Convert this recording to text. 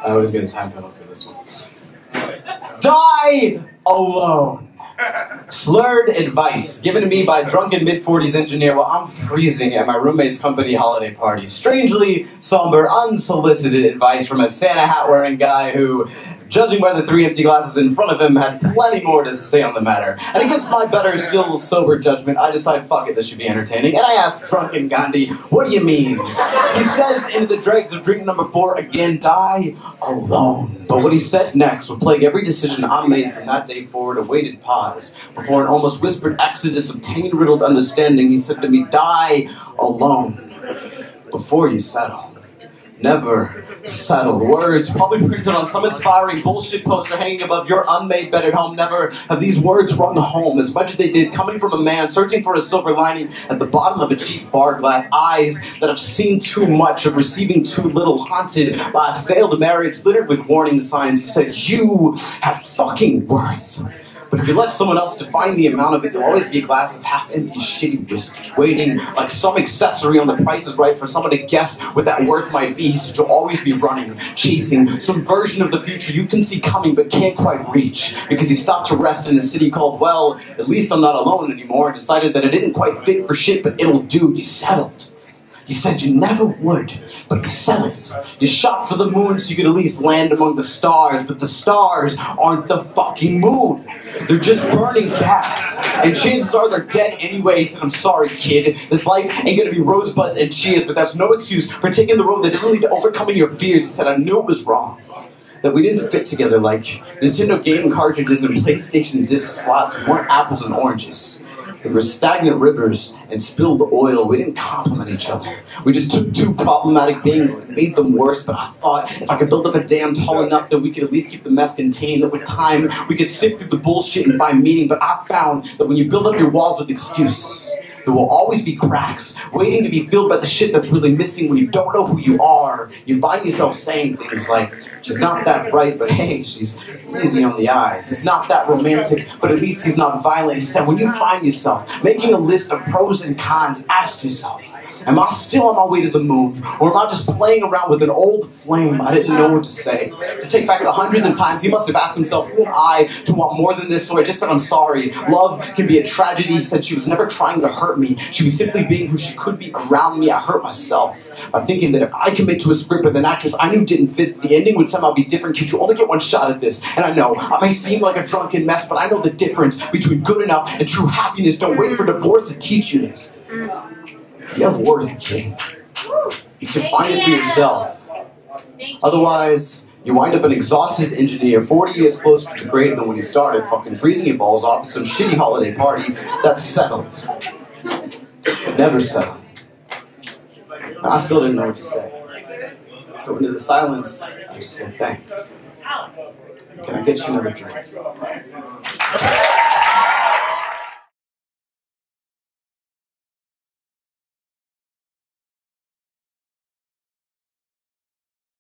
I always get a time penalty for this one. Die alone. Slurred advice given to me by a drunken mid-40s engineer while I'm freezing at my roommate's company holiday party. Strangely somber, unsolicited advice from a Santa hat-wearing guy who, judging by the 3 empty glasses in front of him, had plenty more to say on the matter. And against my better, still sober judgment, I decide, fuck it, this should be entertaining. And I ask drunken Gandhi, what do you mean? He says into the dregs of drink number 4, again, die alone. But what he said next would plague every decision I made from that day forward, a waited pause. Before an almost whispered exodus of pain-riddled understanding, he said to me, die alone before you settle. Never settle. Words probably printed on some inspiring bullshit poster hanging above your unmade bed at home. Never have these words rung home as much as they did coming from a man searching for a silver lining at the bottom of a cheap bar glass. Eyes that have seen too much of receiving too little, haunted by a failed marriage littered with warning signs. He said, you have fucking worth. But if you let someone else define the amount of it, you'll always be a glass of half-empty shitty whiskey, waiting like some accessory on The Price is Right for someone to guess what that worth might be. So you'll always be running, chasing some version of the future you can see coming but can't quite reach. Because you stopped to rest in a city called, well, at least I'm not alone anymore. Decided that it didn't quite fit for shit, but it'll do. You settled. You said you never would, but you settled. You shot for the moon so you could at least land among the stars, but the stars aren't the fucking moon. They're just burning gas, and chances are they're dead anyways, and I'm sorry, kid. This life ain't gonna be rosebuds and cheers, but that's no excuse for taking the road that doesn't lead to overcoming your fears. He said, I knew it was wrong. That we didn't fit together like Nintendo game cartridges and PlayStation disc slots weren't apples and oranges. We were stagnant rivers and spilled oil. We didn't complement each other. We just took two problematic beings and made them worse. But I thought if I could build up a dam tall enough that we could at least keep the mess contained, that with time we could sift through the bullshit and find meaning. But I found that when you build up your walls with excuses, there will always be cracks waiting to be filled by the shit that's really missing. When you don't know who you are, you find yourself saying things like, she's not that bright, but hey, she's easy on the eyes. He's not that romantic, but at least he's not violent. He said, when you find yourself making a list of pros and cons, ask yourself, am I still on my way to the moon? Or am I just playing around with an old flame I didn't know what to say? To take back the hundreds of times he must have asked himself, who am I to want more than this? So I just said, I'm sorry. Love can be a tragedy. He said she was never trying to hurt me. She was simply being who she could be around me. I hurt myself by thinking that if I commit to a script with an actress I knew didn't fit, the ending would somehow be different. Kid, you only get one shot at this. And I know, I may seem like a drunken mess, but I know the difference between good enough and true happiness. Don't wait for divorce to teach you this. You have worth, kid. You should find it for yourself. Otherwise, you wind up an exhausted engineer 40 years closer to the grave than when you started, fucking freezing your balls off at some shitty holiday party that's settled. But never settled. And I still didn't know what to say. So into the silence, I just said thanks. Can I get you another drink?